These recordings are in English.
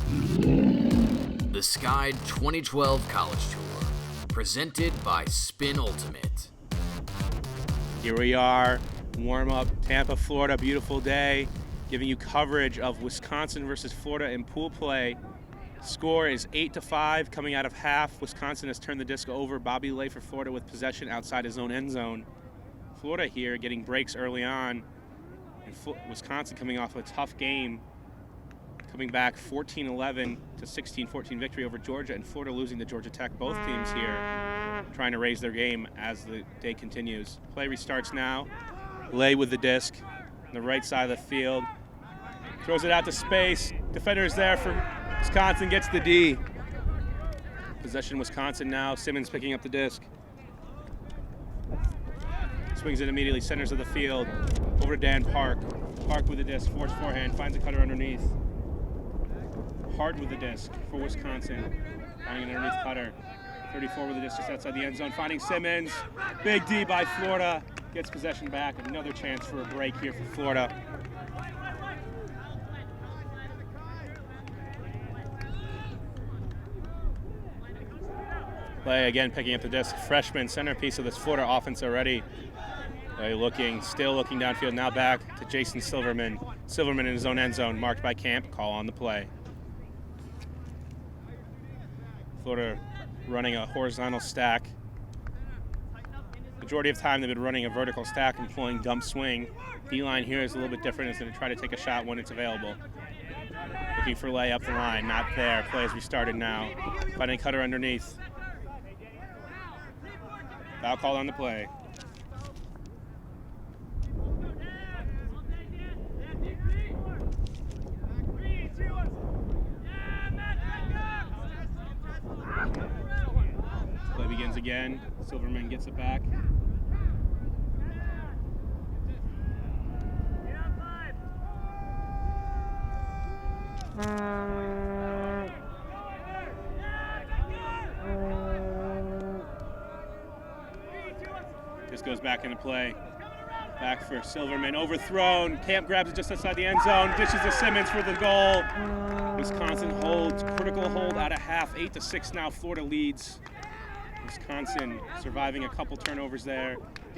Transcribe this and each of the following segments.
The Sky 2012 College Tour, presented by Spin Ultimate. Here we are, warm-up, Tampa, Florida, beautiful day, giving you coverage of Wisconsin versus Florida in pool play. Score is 8-5 coming out of half. Wisconsin has turned the disc over. Bobby Lay for Florida with possession outside his own end zone. Florida here getting breaks early on. And Wisconsin coming off a tough game, coming back 14-11 to 16-14 victory over Georgia, and Florida losing to Georgia Tech. Both teams here trying to raise their game as the day continues. Play restarts now. Lay with the disc on the right side of the field. Throws it out to space. Defender is there for Wisconsin, gets the D. Possession Wisconsin now. Simmons picking up the disc. Swings it immediately, centers of the field. Over to Dan Park. Park with the disc, forced forehand, finds a cutter underneath. Hard with the disc for Wisconsin. Finding an underneath cutter. 34 with the disc just outside the end zone. Finding Simmons. Big D by Florida. Gets possession back. Another chance for a break here for Florida. Play again, picking up the disc. Freshman centerpiece of this Florida offense already. Still looking downfield. Now back to Jason Silverman. Silverman in his own end zone, marked by Camp. Call on the play. Florida running a horizontal stack. Majority of time they've been running a vertical stack, employing dump swing. D-line here is a little bit different. It's going to try to take a shot when it's available. Looking for lay up the line, not there. Play as we started now. Finding cutter underneath. Foul called on the play. Play begins again. Silverman gets it back. This goes back into play. Back for Silverman. Overthrown. Camp grabs it just outside the end zone. Dishes to Simmons for the goal. Wisconsin holds. Critical hold out of half. 8-6 now. Florida leads. Wisconsin surviving a couple turnovers there,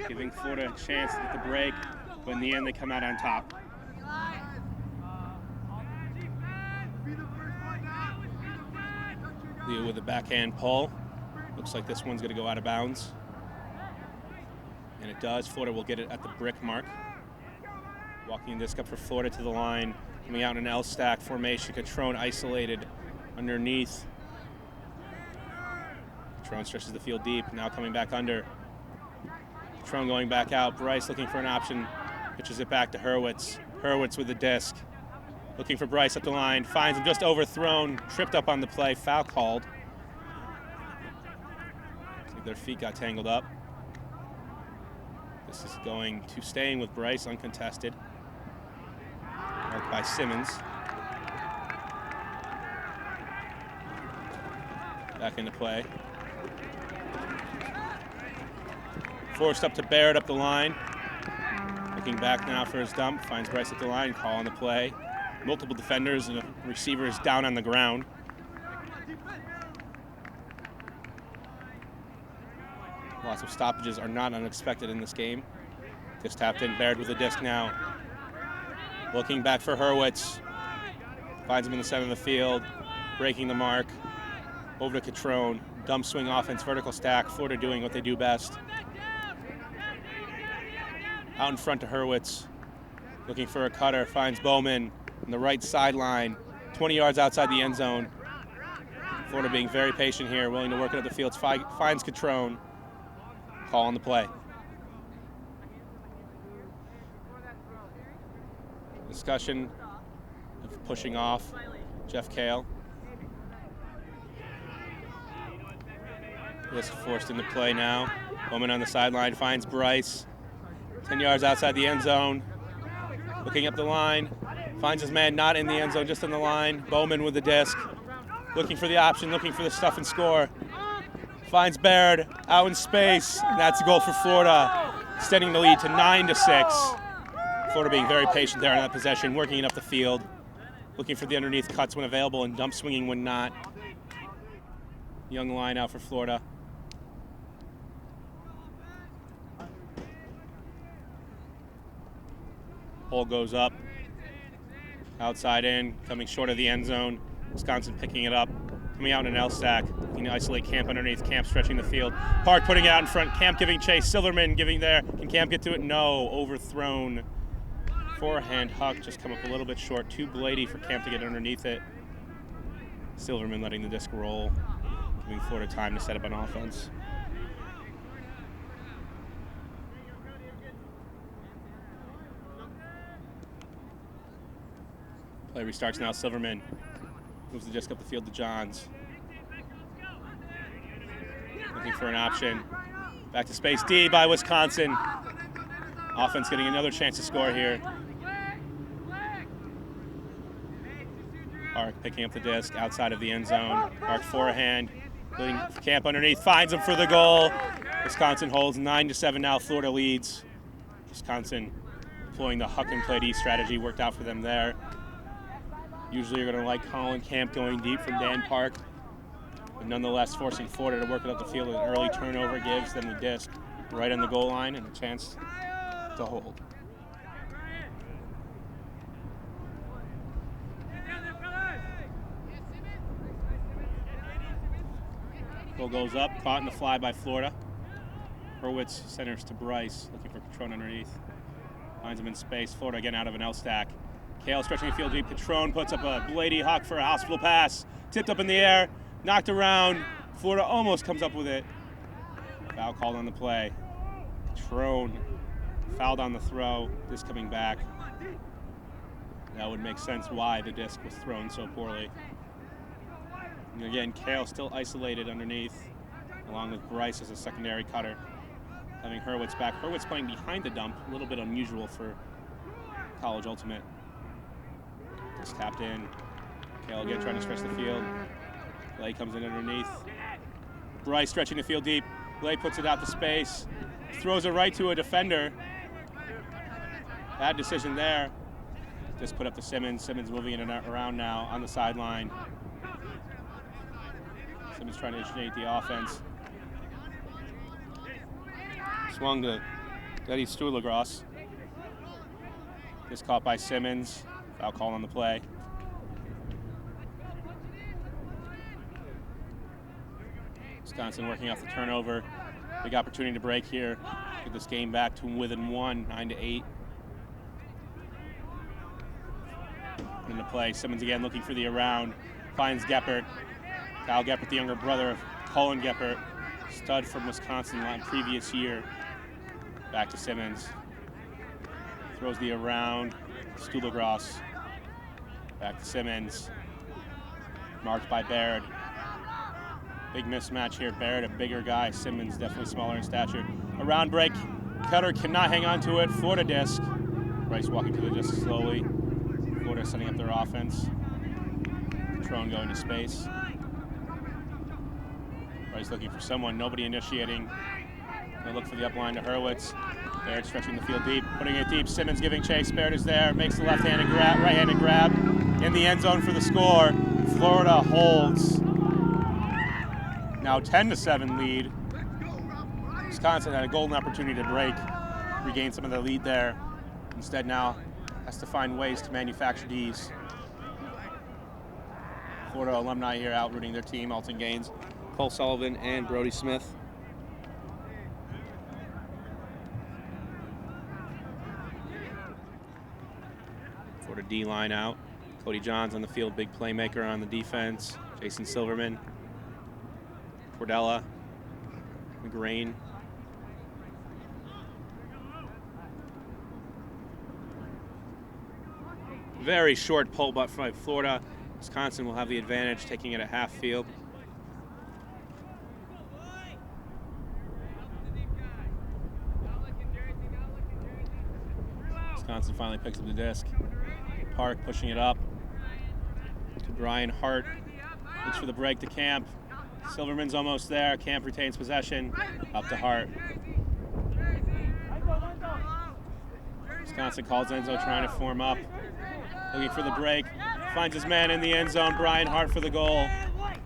giving Florida a chance to get the break, but in the end they come out on top. Leo with a backhand pull. Looks like this one's going to go out of bounds. And it does. Florida will get it at the brick mark. Walking disc up for Florida to the line. Coming out in an L-stack formation. Catrone isolated underneath. Catrone stretches the field deep. Now coming back under. Catrone going back out. Bryce looking for an option. Pitches it back to Hurwitz. Hurwitz with the disc. Looking for Bryce up the line. Finds him just overthrown. Tripped up on the play. Foul called. Looks like their feet got tangled up. This is going to staying with Bryce, uncontested. Marked by Simmons. Back into play. Forced up to Barrett up the line. Looking back now for his dump. Finds Bryce at the line. Call on the play. Multiple defenders and receivers down on the ground. Lots of stoppages are not unexpected in this game. Just tapped in. Barrett with the disc now. Looking back for Hurwitz. Finds him in the center of the field. Breaking the mark. Over to Catrone. Dump swing offense, vertical stack. Florida doing what they do best. Out in front to Hurwitz. Looking for a cutter. Finds Bowman on the right sideline. 20 yards outside the end zone. Florida being very patient here, willing to work it up the field. Finds Catrone. Call on the play. Discussion of pushing off Jeff Kale. This forced into play now. Bowman on the sideline finds Bryce. 10 yards outside the end zone. Looking up the line. Finds his man not in the end zone, just in the line. Bowman with the disc. Looking for the option, looking for the stuff and score. Finds Baird out in space, and that's a goal for Florida, extending the lead to 9-6. Florida being very patient there on that possession, working it up the field. looking for the underneath cuts when available and dump swinging when not. Young line out for Florida. Hole goes up. Outside in, coming short of the end zone. Wisconsin picking it up. Coming out in an L stack. Looking to isolate Camp underneath. Camp stretching the field. Park putting it out in front. Camp giving chase. Silverman giving there. Can Camp get to it? No. Overthrown. Forehand huck just come up a little bit short. Too bladey for Camp to get underneath it. Silverman letting the disc roll. Giving Florida time to set up an offense. Play restarts now. Silverman moves the disc up the field to Johns. Looking for an option. Back to space D by Wisconsin. Offense getting another chance to score here. Park picking up the disc outside of the end zone. Park forehand. Camp underneath. Finds him for the goal. Wisconsin holds 9-7 now. Florida leads. Wisconsin deploying the huck and play D strategy. Worked out for them there. Usually you're going to like Colin Camp going deep from Dan Park, but nonetheless forcing Florida to work it up the field. An early turnover gives them the disc right on the goal line and a chance to hold. Goal goes up, caught in the fly by Florida. Hurwitz centers to Bryce, looking for Patron underneath. Finds him in space. Florida again out of an L stack. Kale stretching the field deep. Patron puts up a bladey huck for a hospital pass. Tipped up in the air, knocked around. Florida almost comes up with it. Foul called on the play. Patron fouled on the throw. Disc coming back. That would make sense why the disc was thrown so poorly. And again, Kale still isolated underneath, along with Bryce as a secondary cutter. Having Hurwitz back. Hurwitz playing behind the dump, a little bit unusual for college ultimate. It's tapped in. Kale again trying to stretch the field. Lay comes in underneath. Bryce stretching the field deep. Lay puts it out to space. Throws it right to a defender. Bad decision there. Just put up to Simmons. Simmons moving in and around now on the sideline. Simmons trying to initiate the offense. Swung to Eddie Stuhlagras. Just caught by Simmons. Foul call on the play. Wisconsin working off the turnover. Big opportunity to break here. Get this game back to within one, 9-8. In the play, Simmons again looking for the around. Finds Geppert. Kyle Geppert, the younger brother of Colin Geppert. Stud from Wisconsin previous year. Back to Simmons. Throws the around. Stuhlagras. Back to Simmons. Marked by Baird. Big mismatch here. Baird, a bigger guy. Simmons, definitely smaller in stature. Around break. Cutter cannot hang on to it. Florida disc. Bryce walking to the disc slowly. Florida setting up their offense. Patron going to space. Bryce looking for someone. Nobody initiating. They look for the upline to Hurwitz. Baird stretching the field deep, putting it deep. Simmons giving chase. Baird is there. Makes the left-handed grab, right-handed grab in the end zone for the score. Florida holds. Now 10-7 lead. Wisconsin had a golden opportunity to break, regain some of the lead there. Instead now has to find ways to manufacture Ds. Florida alumni here outrooting their team. Alton Gaines, Cole Sullivan, and Brody Smith. Florida D-line out. Cody Johns on the field, big playmaker on the defense. Jason Silverman. Cordella. McGrain. Very short pull by Florida. Wisconsin will have the advantage, taking it at half field. Wisconsin finally picks up the disc. Park pushing it up to Brian Hart. Looks for the break to Camp. Silverman's almost there. Camp retains possession. Up to Hart. Wisconsin calls Enzo trying to form up. Looking for the break. finds his man in the end zone. Brian Hart for the goal.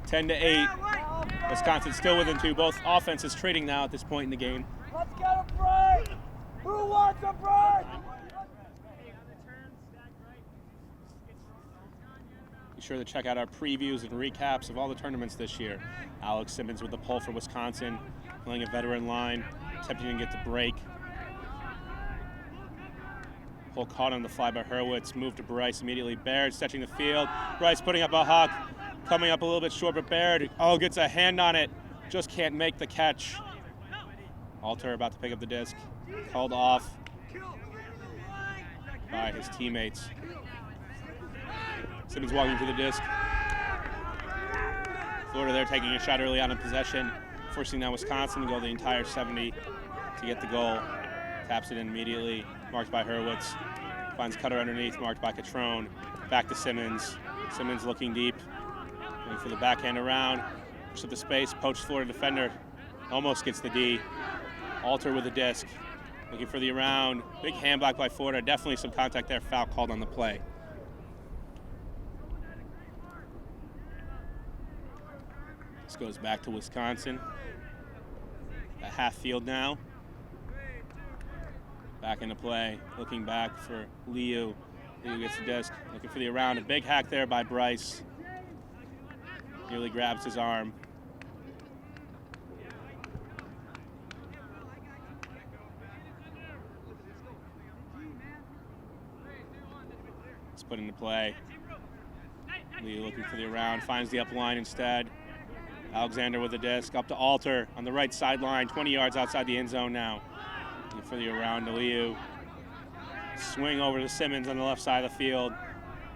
10-8. Wisconsin still within 2. Both offenses trading now at this point in the game. Let's get a break! Who wants a break? Be sure to check out our previews and recaps of all the tournaments this year. Alex Simmons with the pull for Wisconsin, playing a veteran line, attempting to get the break. Pull caught on the fly by Hurwitz, move to Bryce immediately. Baird stretching the field. Bryce putting up a huck, coming up a little bit short, but Baird, gets a hand on it, just can't make the catch. Alter about to pick up the disc, called off by his teammates. Simmons walking to the disc. Florida there taking a shot early on in possession, forcing now Wisconsin to go the entire 70 to get the goal. Taps it in immediately, marked by Hurwitz. Finds Cutter underneath, marked by Catrone. Back to Simmons. Simmons looking deep, going for the backhand around. Push up the space, poached Florida defender. Almost gets the D. Alter with the disc, looking for the around. Big hand block by Florida. Definitely some contact there. Foul called on the play. This goes back to Wisconsin. At half field now. Back into play, looking back for Liu. Liu gets the disc, looking for the around. A big hack there by Bryce. Nearly grabs his arm. It's put into play. Liu looking for the around, finds the up line instead. Alexander with the disc, up to Alter on the right sideline, 20 yards outside the end zone now. Looking for the around to Liu. Swing over to Simmons on the left side of the field.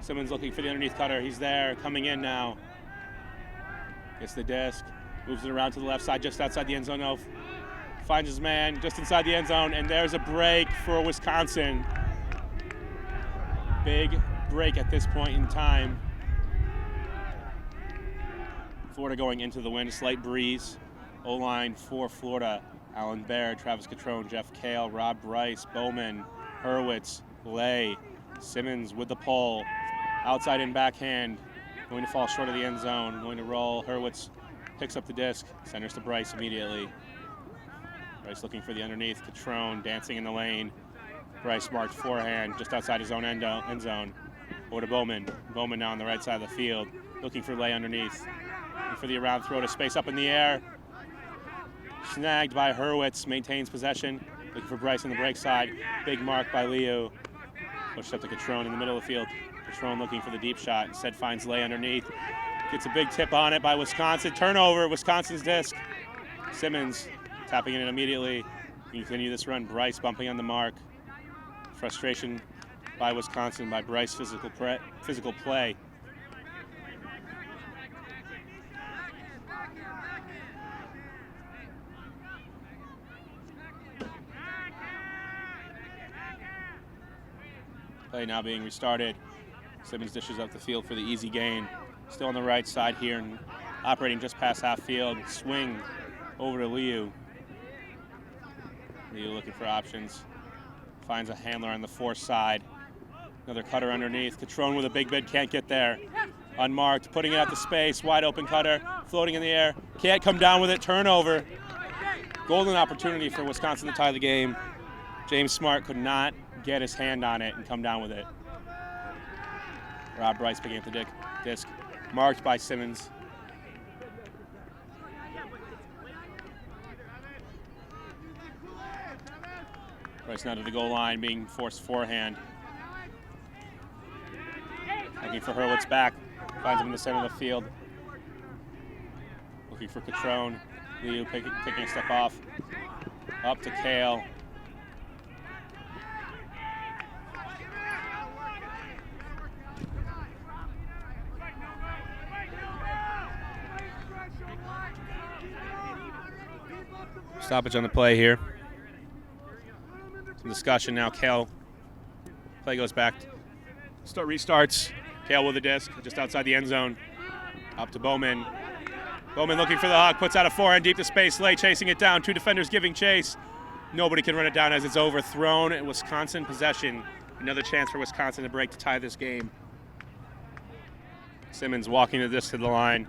Simmons looking for the underneath cutter. He's there, coming in now. Gets the disc, moves it around to the left side, just outside the end zone. No, finds his man just inside the end zone, and there's a break for Wisconsin. Big break at this point in time. Florida going into the wind, slight breeze. O-line for Florida, Alan Baird, Travis Catrone, Jeff Kale, Rob Bryce, Bowman, Hurwitz, Lay, Simmons with the pull. Outside in backhand, going to fall short of the end zone, going to roll. Hurwitz picks up the disc, centers to Bryce immediately. Bryce looking for the underneath, Catrone dancing in the lane. Bryce marked forehand just outside his own end zone. Over to Bowman. Bowman now on the right side of the field, looking for Lay underneath. Looking for the around throw to space up in the air. Snagged by Hurwitz, maintains possession. Looking for Bryce on the break side. Big mark by Liu. Pushed up to Catrone in the middle of the field. Catrone looking for the deep shot. Instead finds Lay underneath. Gets a big tip on it by Wisconsin. Turnover, Wisconsin's disc. Simmons tapping it in immediately. Continue this run. Bryce bumping on the mark. Frustration by Wisconsin, by Bryce physical play. Play now being restarted. Simmons dishes up the field for the easy gain. Still on the right side here and operating just past half field. Swing over to Liu. Liu looking for options. Finds a handler on the force side. Another cutter underneath. Catrone with a big bid, can't get there. Unmarked, putting it out to space. Wide open cutter, floating in the air. Can't come down with it, turnover. Golden opportunity for Wisconsin to tie the game. James Smart could not get his hand on it and come down with it. Rob Bryce picking up the disc. Marked by Simmons. Bryce now to the goal line, being forced forehand. Looking for Hurwitz back. Finds him in the center of the field. Looking for Catrone. Liu taking a step off. Up to Kale. Stoppage on the play here. Some discussion now. Kale. Play goes back. Restarts. Kale with a disc just outside the end zone. Up to Bowman. Bowman looking for the hawk. Puts out a forehand deep to space. Lay chasing it down. Two defenders giving chase. Nobody can run it down as it's overthrown. Wisconsin possession. Another chance for Wisconsin to break to tie this game. Simmons walking the disc to the line.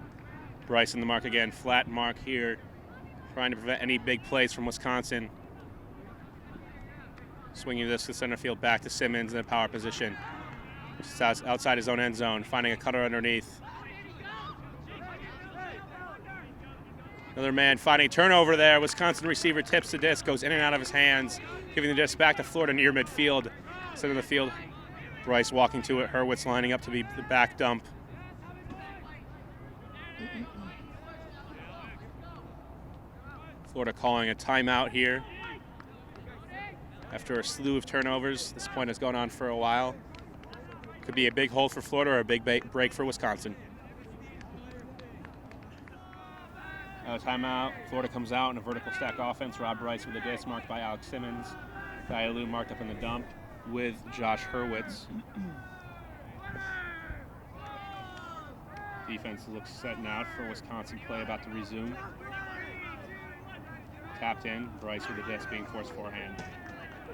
Bryce in the mark again. Flat mark here. Trying to prevent any big plays from Wisconsin. Swinging this to center field, back to Simmons in a power position. Just outside his own end zone, finding a cutter underneath. Another man finding turnover there. Wisconsin receiver tips the disc, goes in and out of his hands, giving the disc back to Florida near midfield. Center of the field, Bryce walking to it. Hurwitz lining up to be the back dump. Florida calling a timeout here after a slew of turnovers. This point has gone on for a while. Could be a big hole for Florida or a big break for Wisconsin. Timeout. Florida comes out in a vertical stack offense. Rob Bryce with a disc marked by Alex Simmons. Dialou marked up in the dump with Josh Hurwitz. Defense looks setting out for Wisconsin play about to resume. Tapped in. Bryce with the disc being forced forehand.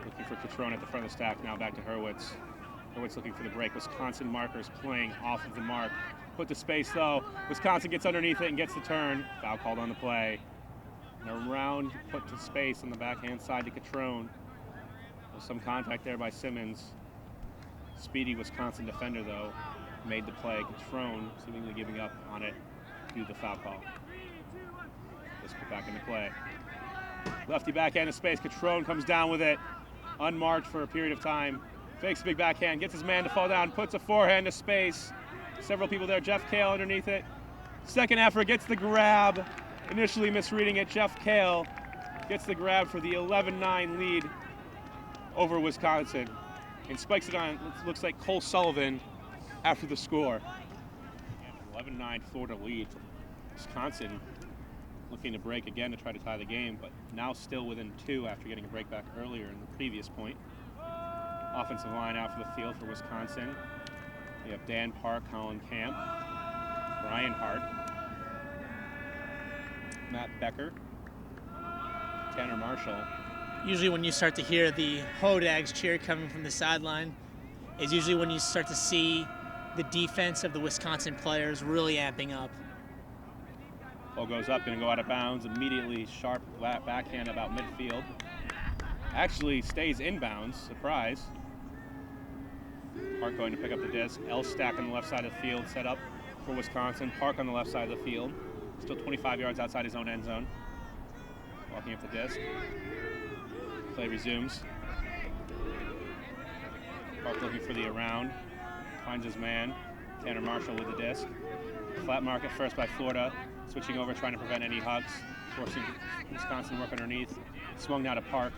Looking for Catrone at the front of the stack. Now back to Hurwitz. Hurwitz looking for the break. Wisconsin markers playing off of the mark. Put to space though. Wisconsin gets underneath it and gets the turn. Foul called on the play. And around put to space on the backhand side to Catrone. There's some contact there by Simmons. Speedy Wisconsin defender though made the play. Catrone seemingly giving up on it due to the foul call. Let's put back into play. Lefty backhand to space. Catrone comes down with it. Unmarked for a period of time. Fakes a big backhand. Gets his man to fall down. Puts a forehand to space. Several people there. Jeff Kale underneath it. Second effort. Gets the grab. Initially misreading it. Jeff Kale gets the grab for the 11-9 lead over Wisconsin. And spikes it on, looks like Cole Sullivan after the score. 11-9 Florida lead. Wisconsin looking to break again to try to tie the game, but now still within 2 after getting a break back earlier in the previous point. Offensive line out for the field for Wisconsin. We have Dan Park, Colin Camp, Brian Hart, Matt Becker, Tanner Marshall. Usually when you start to hear the Hodags cheer coming from the sideline is usually when you start to see the defense of the Wisconsin players really amping up. Ball goes up, going to go out of bounds. Immediately sharp backhand about midfield. Actually stays inbounds, surprise. Park going to pick up the disc. L stack on the left side of the field, set up for Wisconsin. Park on the left side of the field. Still 25 yards outside his own end zone. Walking up the disc. Play resumes. Park looking for the around. Finds his man. Tanner Marshall with the disc. Flat mark at first by Florida. Switching over, trying to prevent any hugs. Forcing Wisconsin work underneath. Swung now to Park.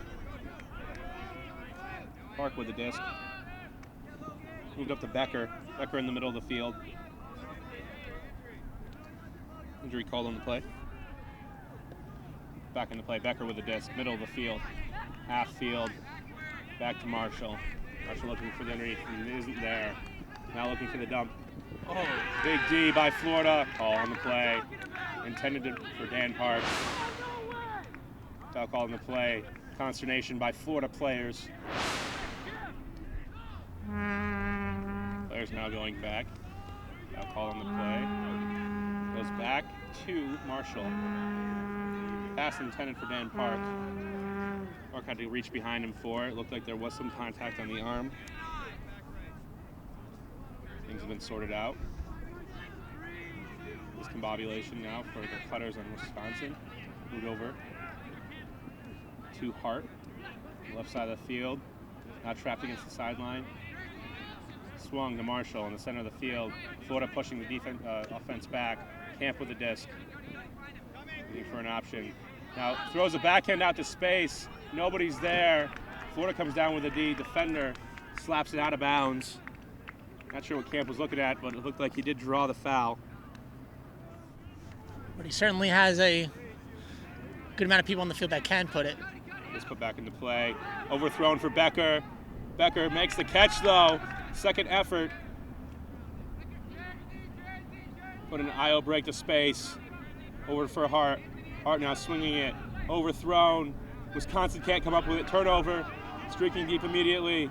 Park with the disc. Moved up to Becker. Becker in the middle of the field. Injury called on the play. Back in the play. Becker with the disc. Middle of the field. Half field. Back to Marshall. Marshall looking for the underneath. He isn't there. Now looking for the dump. Oh, big D by Florida. Call on the play. Intended for Dan Park. Foul call on the play. Consternation by Florida players. Players now going back. Foul call on the play. Goes back to Marshall. Pass intended for Dan Park. Park had to reach behind him for it. It looked like there was some contact on the arm. Things have been sorted out. Discombobulation now for the cutters on Wisconsin. Moved over to Hart, left side of the field. Now trapped against the sideline. Swung to Marshall in the center of the field. Florida pushing the offense back. Camp with the disc. Looking for an option. Now throws a backhand out to space. Nobody's there. Florida comes down with a D. Defender slaps it out of bounds. Not sure what Camp was looking at, but it looked like he did draw the foul. But he certainly has a good amount of people on the field that can put it. It's put back into play. Overthrown for Becker. Becker makes the catch though. Second effort. Put an IO break to space. Over for Hart. Hart now swinging it. Overthrown. Wisconsin can't come up with it. Turnover. Streaking deep immediately.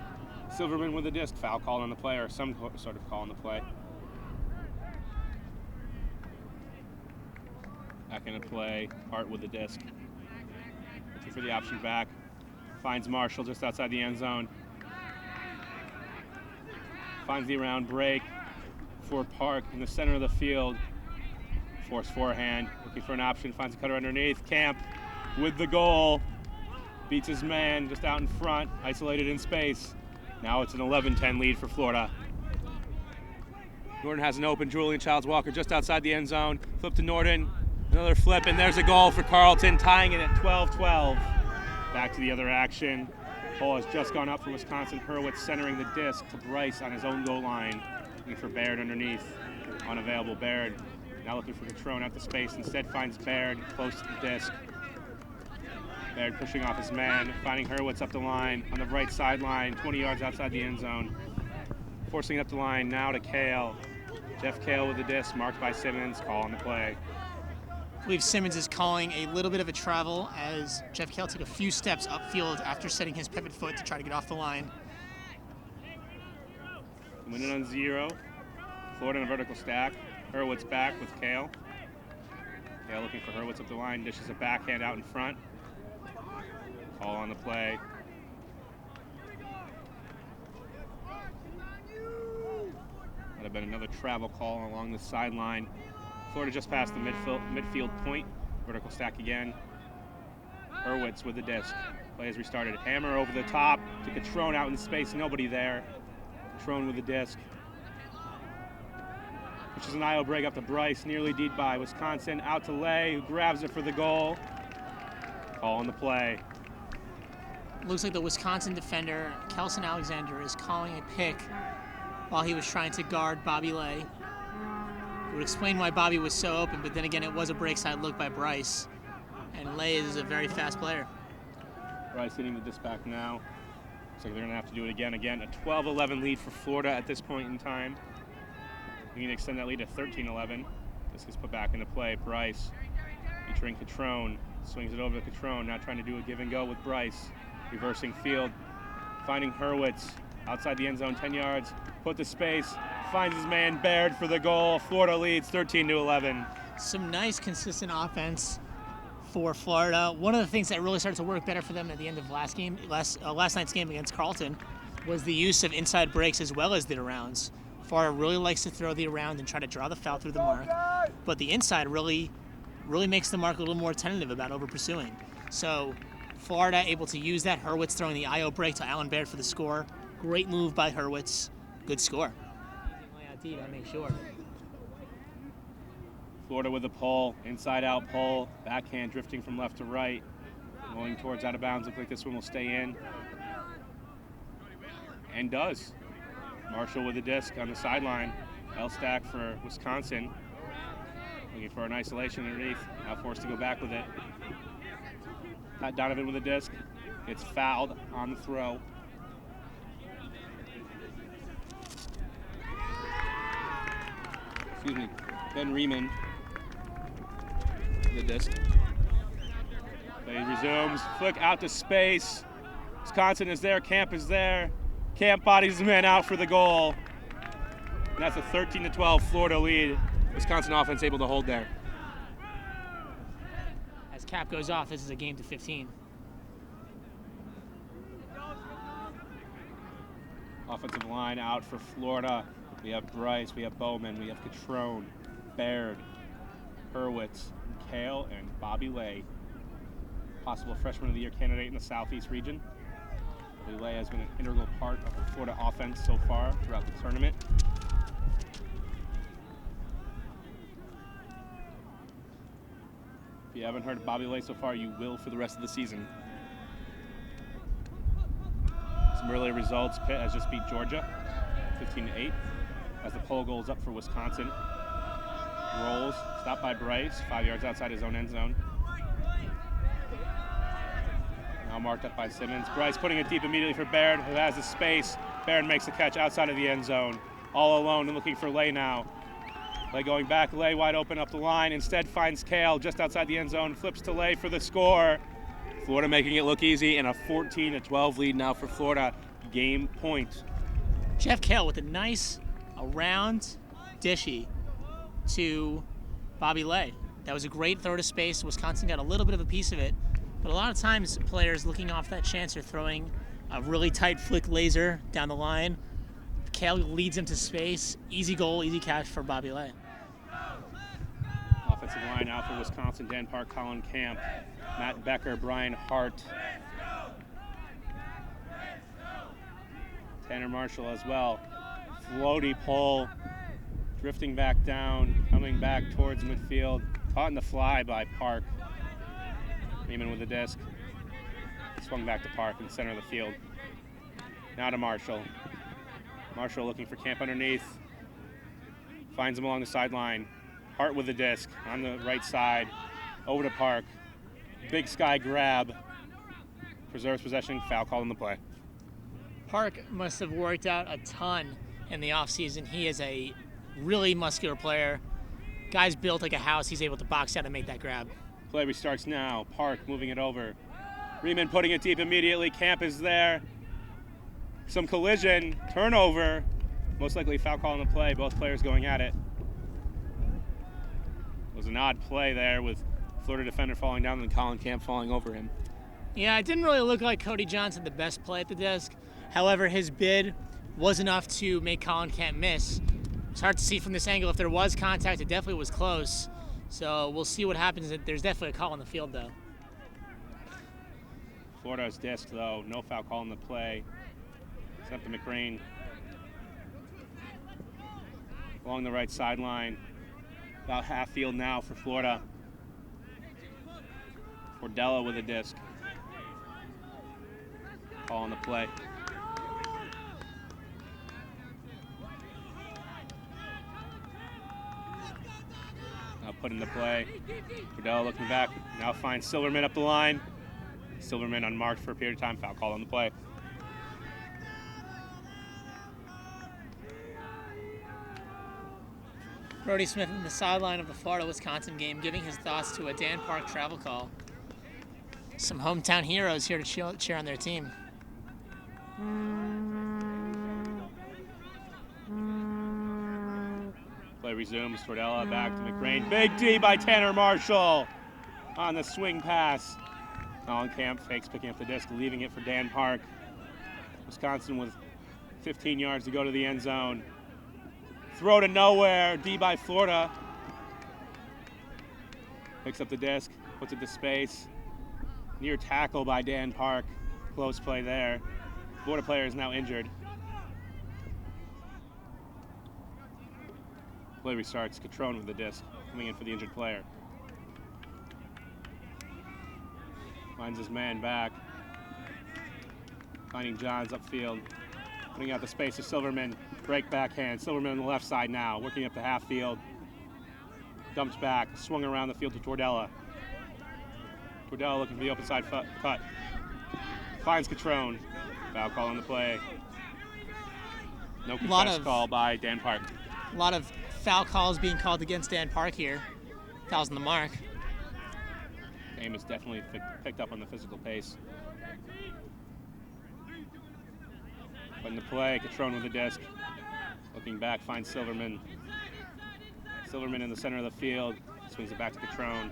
Silverman with the disc. Foul call on the play or some sort of call on the play. Back into play. Hart with the disc. Looking for the option back. Finds Marshall just outside the end zone. Finds the around break for Park in the center of the field. Force forehand. Looking for an option. Finds a cutter underneath. Camp with the goal. Beats his man just out in front. Isolated in space. Now it's an 11-10 lead for Florida. Norton has an open. Julian Childs-Walker just outside the end zone. Flip to Norton. Another flip, and there's a goal for Carleton, tying it at 12-12. Back to the other action. Ball has just gone up for Wisconsin. Hurwitz centering the disc to Bryce on his own goal line. Looking for Baird underneath. Unavailable Baird. Now looking for Catrone out to space. Instead finds Baird close to the disc. Baird pushing off his man. Finding Hurwitz up the line on the right sideline, 20 yards outside the end zone. Forcing it up the line now to Kale. Jeff Kale with the disc, marked by Simmons. Call on the play. I believe Simmons is calling a little bit of a travel as Jeff Kale took a few steps upfield after setting his pivot foot to try to get off the line. Winning on 0. Florida in a vertical stack. Hurwitz back with Kale. Kale looking for Hurwitz up the line. Dishes a backhand out in front. Call on the play. That have been another travel call along the sideline. Florida just past the midfield point. Vertical stack again. Hurwitz with the disc. Play has restarted. Hammer over the top to Catrone out in space. Nobody there. Catrone with the disc. Which is an IO break up to Bryce. Nearly deep by Wisconsin. Out to Lay, who grabs it for the goal. Call on the play. Looks like the Wisconsin defender, Kelson Alexander, is calling a pick while he was trying to guard Bobby Lay. It would explain why Bobby was so open, but then again, it was a break side look by Bryce. And Lay is a very fast player. Bryce hitting the disc back now. Looks like they're going to have to do it again. A 12-11 lead for Florida at this point in time. We need to extend that lead to 13-11. This is put back into play. Bryce featuring Catrone. Swings it over to Catrone, now trying to do a give and go with Bryce. Reversing field, finding Hurwitz outside the end zone, 10 yards. Put to space, finds his man Baird for the goal. Florida leads 13-11. Some nice, consistent offense for Florida. One of the things that really started to work better for them at the end of last night's game against Carleton was the use of inside breaks as well as the arounds. Florida really likes to throw the around and try to draw the foul through the mark, but the inside really makes the mark a little more tentative about over pursuing. So Florida able to use that. Hurwitz throwing the IO break to Allen Baird for the score. Great move by Hurwitz. Good score. To make sure. Florida with a pull, inside out pull, backhand drifting from left to right, going towards out of bounds. Look like this one will stay in. And does. Marshall with the disc on the sideline. L-stack for Wisconsin. Looking for an isolation underneath. Now forced to go back with it. Pat Donovan with the disc. Gets fouled on the throw. Excuse me. Ben Riemann with the disc. Play resumes. Flick out to space. Wisconsin is there. Camp is there. Camp bodies the man out for the goal. And that's a 13-12 Florida lead. Wisconsin offense able to hold there. As Cap goes off, this is a game to 15. Offensive line out for Florida. We have Bryce, we have Bowman, we have Catrone, Baird, Hurwitz, Kale, and Bobby Lay. Possible Freshman of the Year candidate in the Southeast region. Bobby Lay has been an integral part of the Florida offense so far throughout the tournament. If you haven't heard of Bobby Lay so far, you will for the rest of the season. Some early results. Pitt has just beat Georgia, 15-8. As the pole goes up for Wisconsin. Rolls, stopped by Bryce, 5 yards outside his own end zone. Now marked up by Simmons. Bryce putting it deep immediately for Baird, who has the space. Baird makes the catch outside of the end zone. All alone and looking for Lay now. Lay going back, Lay wide open up the line. Instead finds Kale just outside the end zone. Flips to Lay for the score. Florida making it look easy, and a 14-12 lead now for Florida. Game point. Jeff Kale with a nice around dishy to Bobby Lay. That was a great throw to space. Wisconsin got a little bit of a piece of it, but a lot of times players looking off that chance are throwing a really tight flick laser down the line. Kale leads him to space. Easy goal, easy catch for Bobby Lay. Offensive line out for Wisconsin: Dan Park, Colin Camp, Matt Becker, Brian Hart, Tanner Marshall as well. Floaty pull, drifting back down, coming back towards midfield. Caught in the fly by Park. Neiman with the disc. Swung back to Park in the center of the field. Now to Marshall. Marshall looking for Camp underneath. Finds him along the sideline. Hart with the disc on the right side. Over to Park. Big Sky grab. Preserves possession. Foul called on the play. Park must have worked out a ton in the offseason. He is a really muscular player. Guy's built like a house. He's able to box out and make that grab. Play restarts now. Park moving it over. Riemann putting it deep immediately. Camp is there. Some collision. Turnover. Most likely foul call on the play. Both players going at it. It was an odd play there with Florida defender falling down and Colin Camp falling over him. Yeah, it didn't really look like Cody Johnson the best play at the disc. However, his bid was enough to make Colin Camp miss. It's hard to see from this angle. If there was contact, it definitely was close. So we'll see what happens. There's definitely a call on the field, though. Florida's disc, though. No foul call on the play. Except to McRae. Along the right sideline. About half field now for Florida. Cordella with a disc. Call on the play. Now put into play. Cordella looking back. Now finds Silverman up the line. Silverman unmarked for a period of time. Foul call on the play. Brody Smith in the sideline of the Florida-Wisconsin game, giving his thoughts to a Dan Park travel call. Some hometown heroes here to cheer on their team. Play resumes. Cordella back to McRae. Big D by Tanner Marshall on the swing pass. Colin Camp fakes picking up the disc, leaving it for Dan Park. Wisconsin with 15 yards to go to the end zone. Throw to nowhere. D by Florida. Picks up the disc, puts it to space. Near tackle by Dan Park. Close play there. Florida player is now injured. Play restarts. Catrone with the disc, coming in for the injured player. Finds his man back. Finding Johns upfield. Putting out the space to Silverman. Break backhand. Silverman on the left side now, working up the half field. Dumps back, swung around the field to Tordella. Tordella looking for the open side cut. Finds Catrone. Foul call on the play. No contest call by Dan Park. A lot of foul calls being called against Dan Park here. Fouls on the mark. Game has definitely picked up on the physical pace. But in the play, Catrone with the disc. Looking back, finds Silverman. Silverman in the center of the field. Swings it back to Catrone.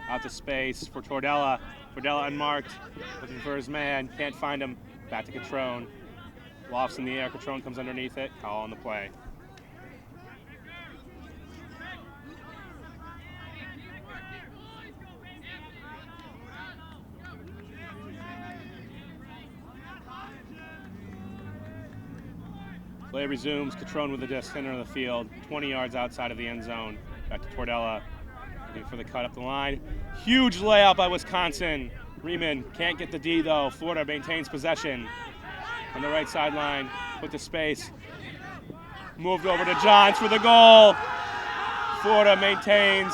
Out to space for Tordella. Tordella unmarked. Looking for his man. Can't find him. Back to Catrone. Lofts in the air. Catrone comes underneath it. Call on the play. Play resumes. Catrone with the disc, center of the field, 20 yards outside of the end zone. Back to Tordella, looking for the cut up the line. Huge layout by Wisconsin. Riemann can't get the D though. Florida maintains possession. On the right sideline, put to space. Moved over to Johns for the goal. Florida maintains.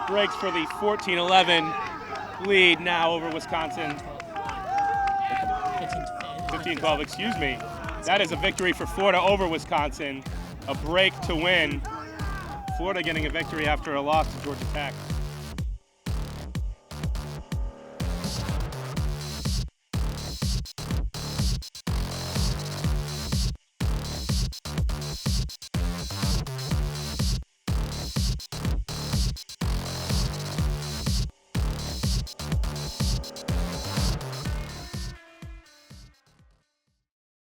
Breaks for the 14-11 lead now over Wisconsin. 15-12, excuse me. That is a victory for Florida over Wisconsin. A break to win. Florida getting a victory after a loss to Georgia Tech.